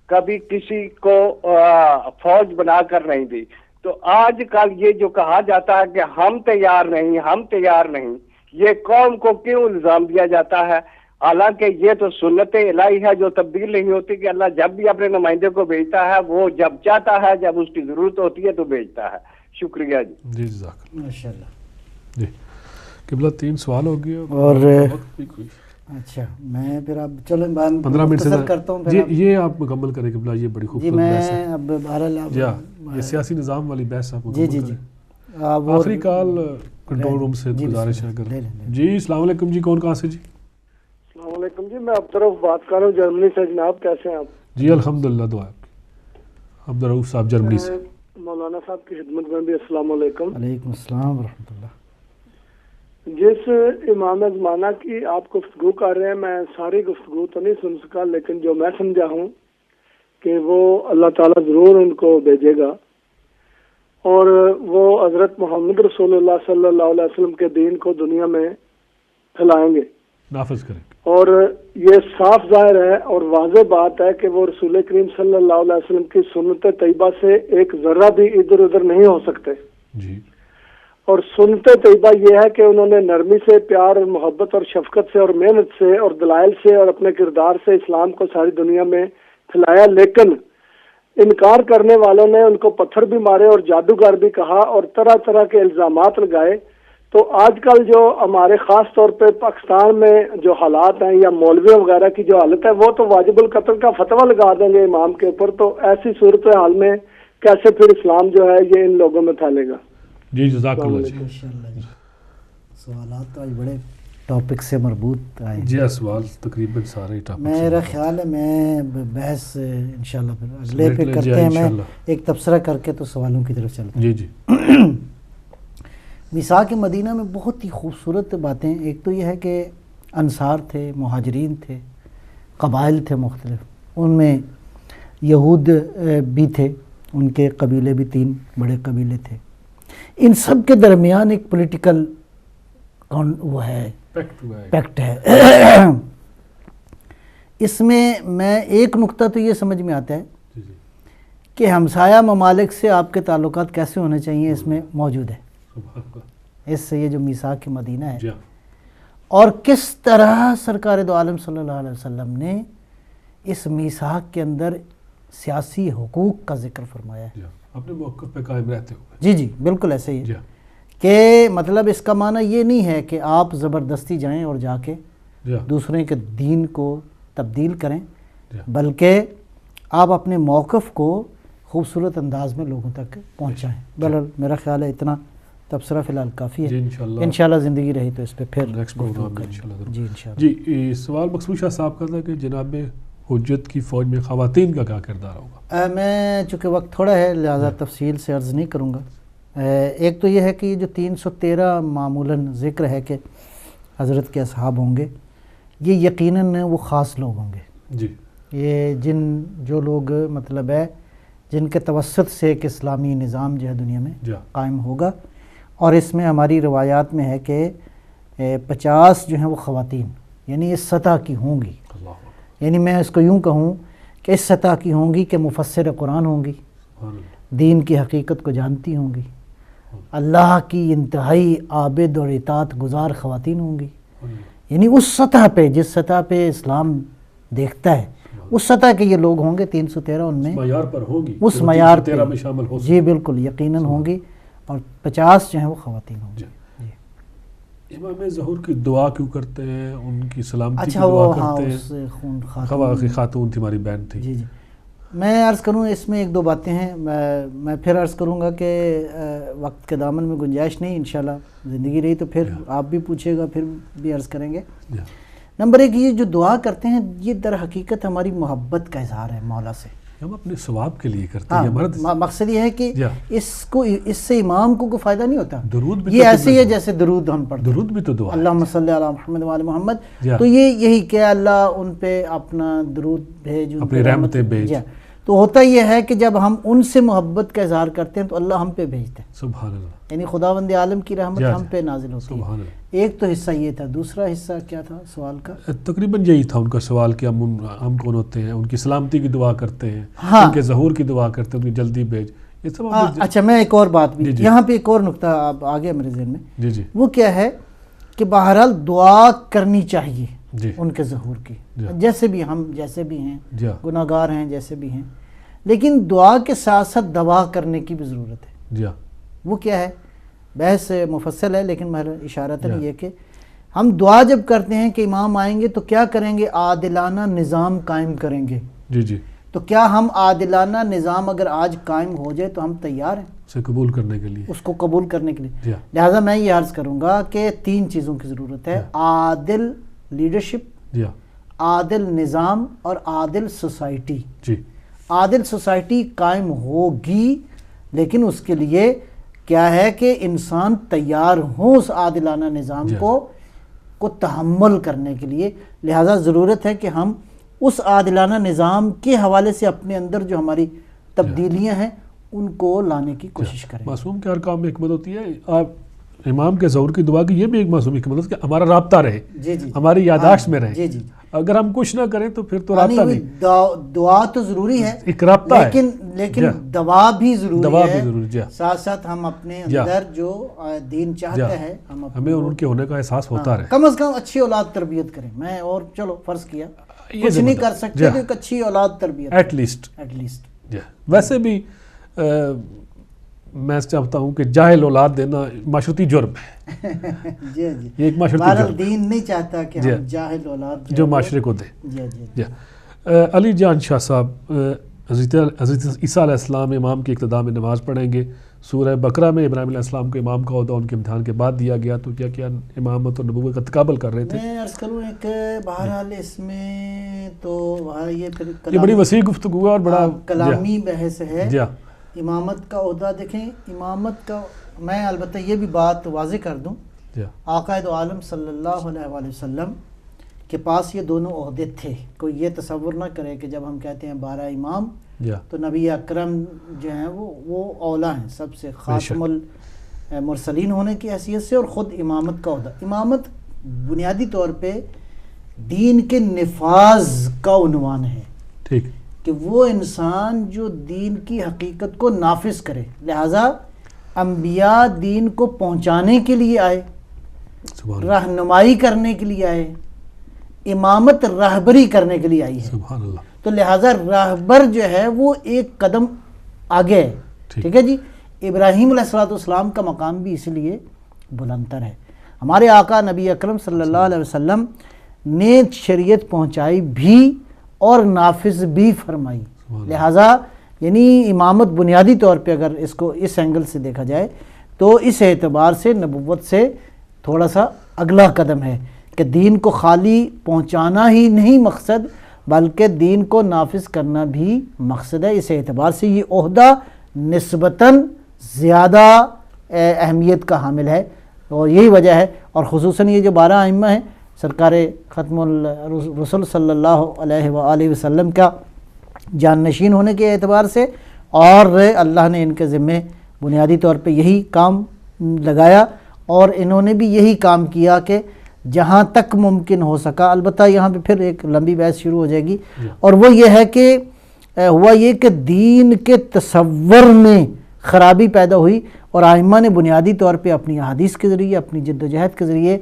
کبھی کسی کو فوج بنا کر نہیں دی۔ تو آج کل یہ جو کہا جاتا ہے کہ ہم تیار نہیں، یہ قوم کو کیوں الزام دیا جاتا ہے؟ حالانکہ یہ تو سنت الہی ہے جو تبدیل نہیں ہوتی کہ اللہ جب بھی اپنے نمائندے کو بھیجتا ہے وہ جب چاہتا ہے، جب اس کی ضرورت ہوتی ہے تو بھیجتا ہے۔ شکریہ جی۔ جی جزاک اللہ ماشاءاللہ۔ جی قبلہ 3 سوال ہو گئے اور وقت بھی اچھا میں پھر اب چلو 15 منٹ سے کرتا ہوں جی، یہ آپ مکمل کریں قبلہ، یہ بڑی جی خوبصورت بحث ہے۔ میں اب بہرحال جی ہاں، یہ سیاسی نظام والی بحث آپ جی مکمل جی جی کریں۔ آخری کال کنٹرول روم سے جی گزارش ہے لے لیں۔ جی السلام علیکم جی، کون کہاں سے جی؟ السلام علیکم جی، میں عبدالرؤف بات کر رہا ہوں جرمنی سے۔ جناب کیسے ہیں آپ؟ جی الحمدللہ، دعا آپ کی۔ عبدالرؤف صاحب جرمنی سے۔ مولانا صاحب کی خدمت میں بھی السلام علیکم۔ علیکم السلام ورحمۃ اللہ۔ جس امام زمانہ کی آپ گفتگو کر رہے ہیں، میں ساری گفتگو تو نہیں سن سکا، لیکن جو میں سمجھا ہوں کہ وہ اللہ تعالیٰ ضرور ان کو بھیجے گا اور وہ حضرت محمد رسول اللہ صلی اللہ علیہ وسلم کے دین کو دنیا میں پھیلائیں گے، نافذ کریں گے۔ اور یہ صاف ظاہر ہے اور واضح بات ہے کہ وہ رسول کریم صلی اللہ علیہ وسلم کی سنت طیبہ سے ایک ذرہ بھی ادھر ادھر نہیں ہو سکتے۔ جی۔ اور سنت طیبہ یہ ہے کہ انہوں نے نرمی سے، پیار اور محبت اور شفقت سے اور محنت سے اور دلائل سے اور اپنے کردار سے اسلام کو ساری دنیا میں پھیلایا، لیکن انکار کرنے والوں نے ان کو پتھر بھی مارے اور جادوگر بھی کہا اور طرح طرح کے الزامات لگائے۔ تو آج کل جو ہمارے خاص طور پہ پاکستان میں جو حالات ہیں یا مولویوں وغیرہ کی جو حالت ہے، وہ تو واجب القتل کا فتویٰ لگا دیں گے امام کے اوپر، تو ایسی صورتحال میں کیسے پھر اسلام جو ہے یہ ان لوگوں میں پھیلے گا؟ جی جزاک اللہ جی۔ انشاءاللہ جی۔ سوالات تو آج بڑے ٹاپک سے مربوط آئے۔ جی سوال تقریباً سارے ٹاپک میرا خیال ہے میں بحث انشاءاللہ پھر اگلے پہ کرتے ہیں، میں ایک تبصرہ کر کے تو سوالوں کی طرف چلتے ہیں۔ جی جی۔ میثاق مدینہ میں بہت ہی خوبصورت باتیں، ایک تو یہ ہے کہ انصار تھے، مہاجرین تھے، قبائل تھے مختلف، ان میں یہود بھی تھے، ان کے قبیلے بھی 3 بڑے قبیلے تھے، ان سب کے درمیان ایک پولیٹیکل وہ ہے پیکٹ ہے۔ اس میں ایک نقطہ تو یہ سمجھ میں آتا ہے کہ ہمسایہ ممالک سے آپ کے تعلقات کیسے ہونے چاہیے، اس میں موجود ہے، اس سے یہ جو میثاق مدینہ ہے۔ اور کس طرح سرکار دو عالم صلی اللہ علیہ وسلم نے اس میثاق کے اندر سیاسی حقوق کا ذکر فرمایا ہے. اپنے موقف پہ قائم رہتے ہوئے. جی جی بالکل ایسے ہی ہے کہ مطلب اس کا معنی یہ نہیں ہے کہ آپ زبردستی جائیں اور جا کے دوسرے کے دین کو تبدیل کریں، بلکہ آپ اپنے موقف کو خوبصورت انداز میں لوگوں تک پہنچائیں. بہرحال میرا خیال ہے اتنا تبصرہ فی الحال کافی ہے. انشاءاللہ زندگی رہی تو اس پہ پھر نیکسٹ پروگرام میں انشاءاللہ. جی انشاءاللہ. جی سوال مقصود شاہ صاحب کا تھا کہ جناب حجت کی فوج میں خواتین کا کیا کردار ہوگا؟ میں چونکہ وقت تھوڑا ہے لہذا تفصیل سے عرض نہیں کروں گا. ایک تو یہ ہے کہ یہ جو 313 معمولاً ذکر ہے کہ حضرت کے اصحاب ہوں گے، یہ یقیناً وہ خاص لوگ ہوں گے. جی یہ جو لوگ مطلب ہے جن کے توسط سے ایک اسلامی نظام جو ہے دنیا میں قائم ہوگا. اور اس میں ہماری روایات میں ہے کہ 50 جو ہیں وہ خواتین یعنی اس سطح کی ہوں گی. یعنی میں اس کو یوں کہوں کہ اس سطح کی ہوں گی کہ مفسر قرآن ہوں گی، دین کی حقیقت کو جانتی ہوں گی، اللہ کی انتہائی عابد اور اطاعت گزار خواتین ہوں گی. یعنی اس سطح پہ جس سطح پہ اسلام دیکھتا ہے اس سطح کے یہ لوگ ہوں گے. 313 ان میں معیار پر ہوں گی، اس معیار پہ میں شامل ہو. جی بالکل یقیناً ہوں گی. اور 50 جو ہیں وہ خواتین ہوں گی. امام ظہور کی دعا کیوں کرتے ہیں؟ ان کی سلامتی کی اچھا دعا وہ کرتے ہیں. خواہ خاتون تھی، ہماری بہن تھی. جی جی میں عرض کروں اس میں ایک دو باتیں ہیں. میں پھر عرض کروں گا کہ وقت کے دامن میں گنجائش نہیں، انشاءاللہ زندگی رہی تو پھر آپ بھی پوچھے گا، پھر بھی عرض کریں گے. نمبر ایک، یہ جو دعا کرتے ہیں یہ در حقیقت ہماری محبت کا اظہار ہے مولا سے. ہم اپنے ثواب کے لیے کرتے ہیں. مقصد یہ ہے کہ اس سے امام کو کوئی فائدہ نہیں ہوتا. درود بھی یہ ایسے ہی ہے جیسے درود ہم پڑھتے ہیں. درود بھی تو دعا ہے. اللہم صلی علی محمد و علی محمد. تو یہی کہ اللہ ان پہ اپنا درود بھیج، اپنی رحمتیں بھیج. تو ہوتا یہ ہے کہ جب ہم ان سے محبت کا اظہار کرتے ہیں تو اللہ ہم پہ بھیجتے ہیں. سبحان اللہ. یعنی خداوند عالم کی رحمت ہم پہ نازل ہوتی ہے. سبحان اللہ. ایک تو حصہ یہ تھا. دوسرا حصہ کیا تھا سوال کا؟ تقریباً یہی تھا ان کا سوال کہ ہم کون ہوتے ہیں، ان کی سلامتی کی دعا کرتے ہیں، ان کے ظہور کی دعا کرتے ہیں، ان کی جلدی بھیج. یہ سب اچھا میں ایک اور بات بھی یہاں پہ ایک اور نقطہ اب آ گیا میرے ذہن میں. جی جی وہ کیا ہے کہ بہرحال دعا کرنی چاہیے ان کے ظہور کی، جیسے بھی ہم جیسے بھی ہیں گناہ گار ہیں جیسے بھی ہیں، لیکن دعا کے ساتھ ساتھ دوا کرنے کی بھی ضرورت ہے. وہ کیا ہے؟ بحث مفصل ہے لیکن میں اشارتاً یہ کہ ہم دعا جب کرتے ہیں کہ امام آئیں گے تو کیا کریں گے؟ عادلانہ نظام قائم کریں گے. جی جی تو کیا ہم عادلانہ نظام اگر آج قائم ہو جائے تو ہم تیار ہیں اسے قبول کرنے کے لیے، اس کو قبول کرنے کے لیے؟ لہٰذا میں یہ عرض کروں گا کہ 3 چیزوں کی ضرورت ہے: عادل لیڈرشپ، عادل نظام اور عادل سوسائٹی. عادل سوسائٹی قائم ہوگی لیکن اس کے لیے کیا ہے کہ انسان تیار ہوں اس عادلانہ نظام کو تحمل کرنے کے لیے. لہٰذا ضرورت ہے کہ ہم اس عادلانہ نظام کے حوالے سے اپنے اندر جو ہماری تبدیلیاں ہیں ان کو لانے کی کوشش کریں. معصوم کے ہر کام میں حکمت ہوتی ہے. آپ امام کے ظہور کی دعا کی یہ بھی ایک معصوم حکمت ہے کہ ہمارا رابطہ رہے، ہماری یاداشت میں رہے. اگر ہم کچھ نہ کریں تو پھر تو رابطہ نہیں. دعا تو ضروری ہے، ایک رابطہ ہے، لیکن دعا بھی ضروری ہے. ساتھ ساتھ ہم اپنے اندر جو دین چاہتے ہیں ہمیں ان کے ہونے کا احساس ہوتا رہے. کم از کم اچھی اولاد تربیت کریں. میں اور چلو فرض کیا کچھ نہیں کر سکتے تو ایک اچھی اولاد تربیت ایٹ لیسٹ. ویسے بھی میں چاہتا ہوں کہ جاہل اولاد دینا معاشرتی جرم ہے. جی جی یہ ایک معاشرتی جرم. دین نہیں چاہتا کہ ہم جاہل اولاد جو معاشرے کو دے. جی. علی جان شاہ صاحب حضرت عیسیٰ علیہ السلام امام کی اقتداء میں نماز پڑھیں گے. سورہ بقرہ میں ابراہیم علیہ السلام کو امام کا عہدہ ان کے امتحان کے بعد دیا گیا، تو کیا امامت اور نبوت کا تقابل کر رہے تھے؟ میں عرض کروں ایک بہرحال اس میں تو یہ بڑی وسیع گفتگو ہے اور بڑا کلامی بحث ہے. امامت کا عہدہ دیکھیں، امامت کا میں البتہ یہ بھی بات واضح کر دوں، آقا دو عالم صلی اللہ علیہ وآلہ وسلم کے پاس یہ دونوں عہدے تھے. کوئی یہ تصور نہ کرے کہ جب ہم کہتے ہیں 12 امام تو نبی اکرم جو ہیں وہ اولا ہیں سب سے، خاتم المرسلین ہونے کی حیثیت سے، اور خود امامت کا عہدہ. امامت بنیادی طور پہ دین کے نفاذ کا عنوان ہے. ٹھیک کہ وہ انسان جو دین کی حقیقت کو نافذ کرے. لہٰذا انبیاء دین کو پہنچانے کے لیے آئے سبحان اللہ، رہنمائی کرنے کے لیے آئے، امامت رہبری کرنے کے لیے آئی ہے. سبحان اللہ. تو لہٰذا رہبر جو ہے وہ ایک قدم آگے ہے. ٹھیک ہے جی. ابراہیم علیہ السلام کا مقام بھی اس لیے بلندتر ہے. ہمارے آقا نبی اکرم صلی اللہ علیہ وسلم نے شریعت پہنچائی بھی اور نافذ بھی فرمائی. لہٰذا یعنی امامت بنیادی طور پہ اگر اس کو اس اینگل سے دیکھا جائے تو اس اعتبار سے نبوت سے تھوڑا سا اگلا قدم ہے کہ دین کو خالی پہنچانا ہی نہیں مقصد بلکہ دین کو نافذ کرنا بھی مقصد ہے. اس اعتبار سے یہ عہدہ نسبتاً زیادہ اہمیت کا حامل ہے اور یہی وجہ ہے. اور خصوصاً یہ جو 12 ائمہ ہیں سرکار ختم الرسل صلی اللہ علیہ وآلہ وسلم کا جانشین ہونے کے اعتبار سے اور اللہ نے ان کے ذمے بنیادی طور پہ یہی کام لگایا اور انہوں نے بھی یہی کام کیا کہ جہاں تک ممکن ہو سکا. البتہ یہاں پہ پھر ایک لمبی بحث شروع ہو جائے گی اور وہ یہ ہے کہ ہوا یہ کہ دین کے تصور میں خرابی پیدا ہوئی اور ائمہ نے بنیادی طور پہ اپنی احادیث کے ذریعے اپنی جد و جہد کے ذریعے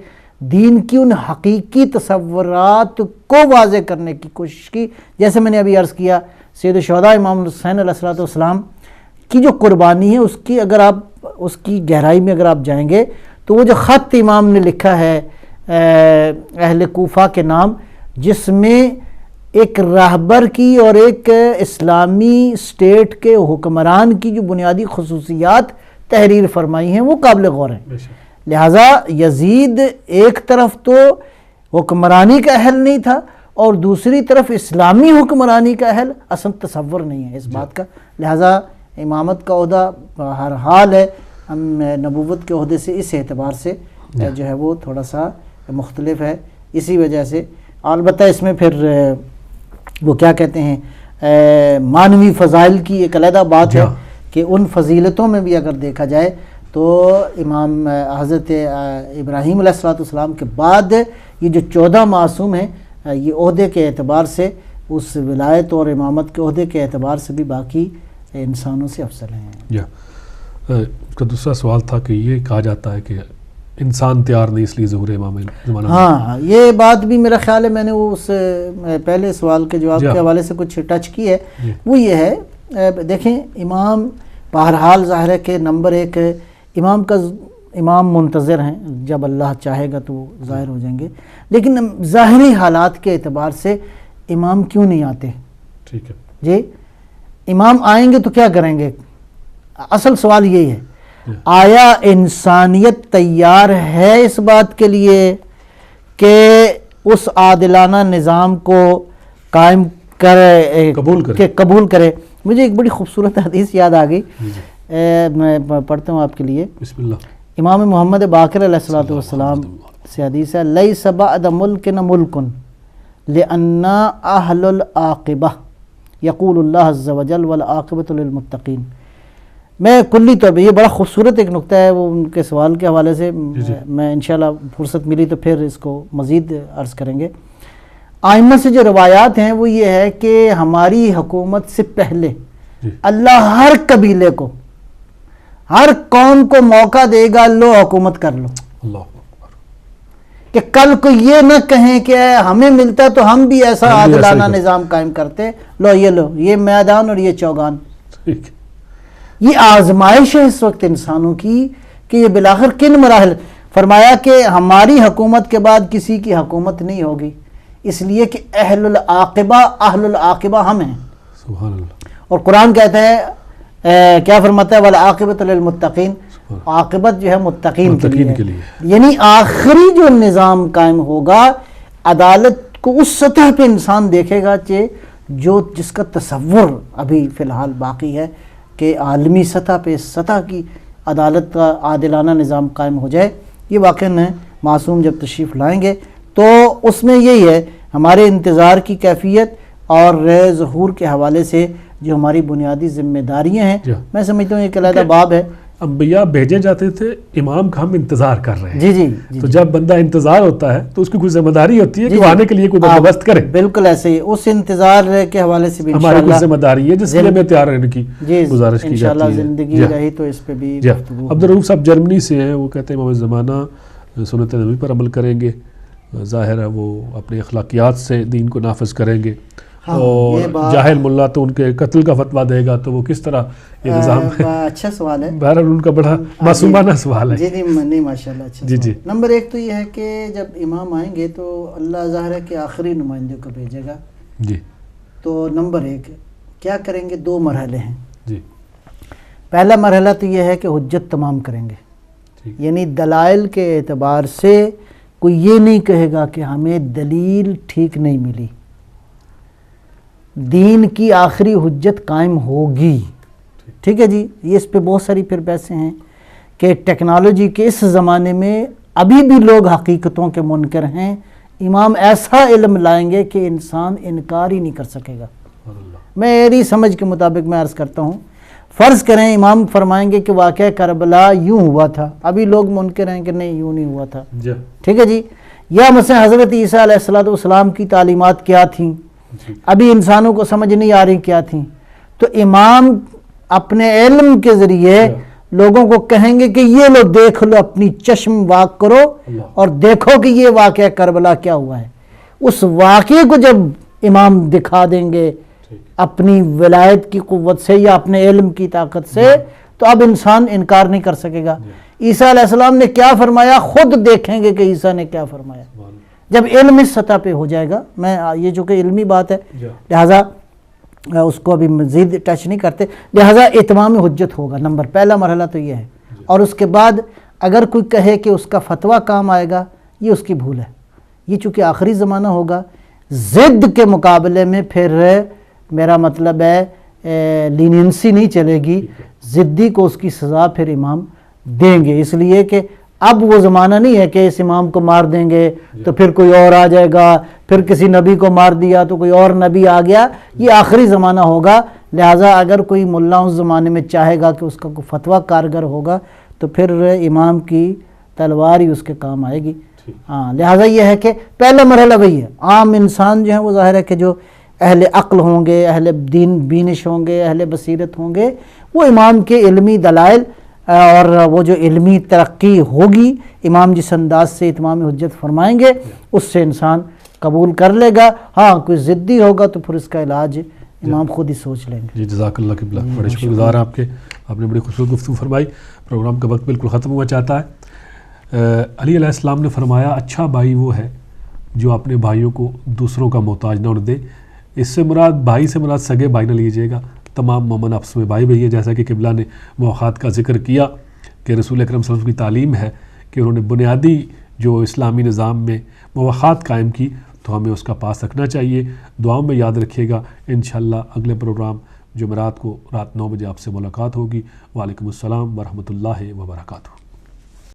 دین کی ان حقیقی تصورات کو واضح کرنے کی کوشش کی. جیسے میں نے ابھی عرض کیا سید الشہداء امام حسین علیہ السلام کی جو قربانی ہے اس کی اگر آپ اس کی گہرائی میں اگر آپ جائیں گے تو وہ جو خط امام نے لکھا ہے اہل کوفہ کے نام جس میں ایک راہبر کی اور ایک اسلامی اسٹیٹ کے حکمران کی جو بنیادی خصوصیات تحریر فرمائی ہیں وہ قابل غور ہیں. لہٰذا یزید ایک طرف تو حکمرانی کا اہل نہیں تھا اور دوسری طرف اسلامی حکمرانی کا اہل اصل تصور نہیں ہے اس بات کا. لہٰذا امامت کا عہدہ ہر حال ہے نبوت کے عہدے سے اس اعتبار سے جو ہے وہ تھوڑا سا مختلف ہے. اسی وجہ سے البتہ اس میں پھر وہ کیا کہتے ہیں معنوی فضائل کی ایک علیحدہ بات ہے کہ ان فضیلتوں میں بھی اگر دیکھا جائے تو امام حضرت ابراہیم علیہ السلام کے بعد یہ جو 14 معصوم ہیں یہ عہدے کے اعتبار سے اس ولایت اور امامت کے عہدے کے اعتبار سے بھی باقی انسانوں سے افضل ہیں. اس کا دوسرا سوال تھا کہ یہ کہا جاتا ہے کہ انسان تیار نہیں اس لیے ظہور امام زمانہ. ہاں یہ بات بھی میرا خیال ہے میں نے اس پہلے سوال کے جواب کے حوالے سے کچھ ٹچ کی ہے. وہ یہ ہے دیکھیں امام بہرحال ظاہر ہے کہ نمبر ایک امام منتظر ہیں جب اللہ چاہے گا تو ظاہر ہو جائیں گے لیکن ظاہری حالات کے اعتبار سے امام کیوں نہیں آتے؟ ٹھیک ہے جی امام آئیں گے تو کیا کریں گے؟ اصل سوال یہی ہے آیا انسانیت تیار ہے اس بات کے لیے کہ اس عادلانہ نظام کو قائم کرے قبول کرے؟ مجھے ایک بڑی خوبصورت حدیث یاد آ گئی میں پڑھتا ہوں آپ کے لیے. بسم اللہ. امام محمد باقر علیہ السلام سے حدیث ہے لیس بعد ملکنا ملکن لأن اہل العاقبہ یقول اللہ عز وجل والعاقبۃ للمتقین. میں کلی طور پہ یہ بڑا خوبصورت ایک نقطہ ہے وہ ان کے سوال کے حوالے سے میں انشاءاللہ فرصت ملی تو پھر اس کو مزید عرض کریں گے. ائمہ سے جو روایات ہیں وہ یہ ہے کہ ہماری حکومت سے پہلے اللہ ہر قبیلے کو ہر قوم کو موقع دے گا لو حکومت کر لو. اللہ اکبر. کہ کل کو یہ نہ کہیں کہ ہمیں ملتا تو ہم بھی ایسا عادلانہ نظام قائم کرتے لو یہ میدان اور یہ چوگان. یہ آزمائش ہے اس وقت انسانوں کی کہ یہ بالآخر کن مراحل. فرمایا کہ ہماری حکومت کے بعد کسی کی حکومت نہیں ہوگی اس لیے کہ اہل العاقبہ ہم ہیں. سبحان اللہ. اور قرآن کہتا ہے کیا فرماتا ہے والعاقبۃ للمتقین. عاقبت جو ہے متقین کے لیے یعنی آخری جو نظام قائم ہوگا عدالت کو اس سطح پہ انسان دیکھے گا جس کا تصور ابھی فی الحال باقی ہے کہ عالمی سطح پہ سطح کی عدالت کا عادلانہ نظام قائم ہو جائے. یہ واقعاً معصوم جب تشریف لائیں گے تو اس میں یہی ہے ہمارے انتظار کی کیفیت اور ظہور کے حوالے سے جو ہماری بنیادی ذمہ داریاں ہیں میں سمجھتا ہوں ایک علیحدہ باب ہے. انبیاء بھیجے جاتے تھے امام کا ہم انتظار کر رہے ہیں. جی تو جب بندہ انتظار ہوتا ہے تو اس کی کوئی ذمہ داری ہوتی ہے کہ وہ آنے کے لیے کوئی بندوبست کرے. بالکل ایسے ہی اس انتظار کے حوالے سے بھی ہماری کوئی ذمہ داری ہے جس کے لیے ہمیں تیار رہنے کی گزارش کی جاتی ہے. انشاءاللہ زندگی رہی تو اس پہ بھی عبدالرؤف صاحب جرمنی سے ہیں. وہ کہتے ہیں امام زمانہ سنت نبی پر عمل کریں گے، ظاہر ہے وہ اپنے اخلاقیات سے دین کو نافذ کریں گے، اور جاہل ملا تو ان کے قتل کا فتویٰ دے گا، تو وہ کس طرح یہ نظام ہے؟ اچھا سوال ہے، بہرحال ان کا بڑا معصومانہ سوال ہے۔ جی نہیں ماشاءاللہ اچھا جی جی۔ نمبر ایک تو یہ ہے کہ جب امام آئیں گے تو اللہ ظاہر ہے کہ آخری نمائندے کو بھیجے گا، جی، تو نمبر ایک کیا کریں گے، 2 مرحلے ہیں۔ جی، پہلا مرحلہ تو یہ ہے کہ حجت تمام کریں گے، یعنی دلائل کے اعتبار سے کوئی یہ نہیں کہے گا کہ ہمیں دلیل ٹھیک نہیں ملی، دین کی آخری حجت قائم ہوگی، ٹھیک ہے جی۔ یہ اس پہ بہت ساری پھر بحثیں ہیں کہ ٹیکنالوجی کے اس زمانے میں ابھی بھی لوگ حقیقتوں کے منکر ہیں، امام ایسا علم لائیں گے کہ انسان انکار ہی نہیں کر سکے گا۔ میری سمجھ کے مطابق میں عرض کرتا ہوں، فرض کریں امام فرمائیں گے کہ واقعہ کربلا یوں ہوا تھا، ابھی لوگ منکر ہیں کہ نہیں یوں نہیں ہوا تھا، ٹھیک ہے جی۔ یا مثلا حضرت عیسیٰ علیہ السلام کی تعلیمات کیا تھیں، ابھی انسانوں کو سمجھ نہیں آ رہی کیا تھیں، تو امام اپنے علم کے ذریعے لوگوں کو کہیں گے کہ یہ لو دیکھ لو، اپنی چشم واق کرو اور دیکھو کہ یہ واقعہ کربلا کیا ہوا ہے۔ اس واقعے کو جب امام دکھا دیں گے اپنی ولایت کی قوت سے یا اپنے علم کی طاقت سے، تو اب انسان انکار نہیں کر سکے گا۔ عیسیٰ علیہ السلام نے کیا فرمایا خود دیکھیں گے کہ عیسیٰ نے کیا فرمایا، جب علم اس سطح پہ ہو جائے گا۔ میں یہ جو کہ علمی بات ہے لہٰذا اس کو ابھی مزید ٹچ نہیں کرتے، لہٰذا اتمام حجت ہوگا، پہلا مرحلہ تو یہ ہے۔ اور اس کے بعد اگر کوئی کہے کہ اس کا فتویٰ کام آئے گا، یہ اس کی بھول ہے، یہ چونکہ آخری زمانہ ہوگا، ضد کے مقابلے میں پھر میرا مطلب ہے لینینسی نہیں چلے گی، ضدی کو اس کی سزا پھر امام دیں گے، اس لیے کہ اب وہ زمانہ نہیں ہے کہ اس امام کو مار دیں گے تو پھر کوئی اور آ جائے گا، پھر کسی نبی کو مار دیا تو کوئی اور نبی آ گیا، یہ آخری زمانہ ہوگا۔ لہٰذا اگر کوئی ملا اس زمانے میں چاہے گا کہ اس کا کوئی فتویٰ کارگر ہوگا تو پھر امام کی تلوار ہی اس کے کام آئے گی۔ ہاں، لہٰذا یہ ہے کہ پہلا مرحلہ وہی ہے، عام انسان جو ہے وہ ظاہر ہے کہ جو اہل عقل ہوں گے، اہل دین بینش ہوں گے، اہل بصیرت ہوں گے، وہ امام کے علمی دلائل اور وہ جو علمی ترقی ہوگی امام جس انداز سے اتمام حجت فرمائیں گے اس سے انسان قبول کر لے گا۔ ہاں کوئی ضدی ہوگا تو پھر اس کا علاج امام خود ہی سوچ لیں گے۔ جی جزاک اللہ قبلہ، بڑے شکر گزار ہیں آپ کے، آپ نے بڑی خوبصورت گفتگو فرمائی۔ پروگرام کا وقت بالکل ختم ہوا چاہتا ہے۔ علی علیہ السلام نے فرمایا اچھا بھائی وہ ہے جو اپنے بھائیوں کو دوسروں کا محتاج نہ ہونے دے۔ اس سے مراد بھائی سے مراد سگے بھائی نہ لیجیے گا، تمام مومن آپس میں بھائی بھائی ہے، جیسا کہ قبلہ نے مواخات کا ذکر کیا کہ رسول اکرم صلی اللہ علیہ وسلم کی تعلیم ہے کہ انہوں نے بنیادی جو اسلامی نظام میں مواخات قائم کی، تو ہمیں اس کا پاس رکھنا چاہیے۔ دعاؤں میں یاد رکھیے گا۔ انشاءاللہ اگلے پروگرام جمعرات کو رات 9 بجے آپ سے ملاقات ہوگی۔ وعلیکم السلام ورحمۃ اللہ وبرکاتہ۔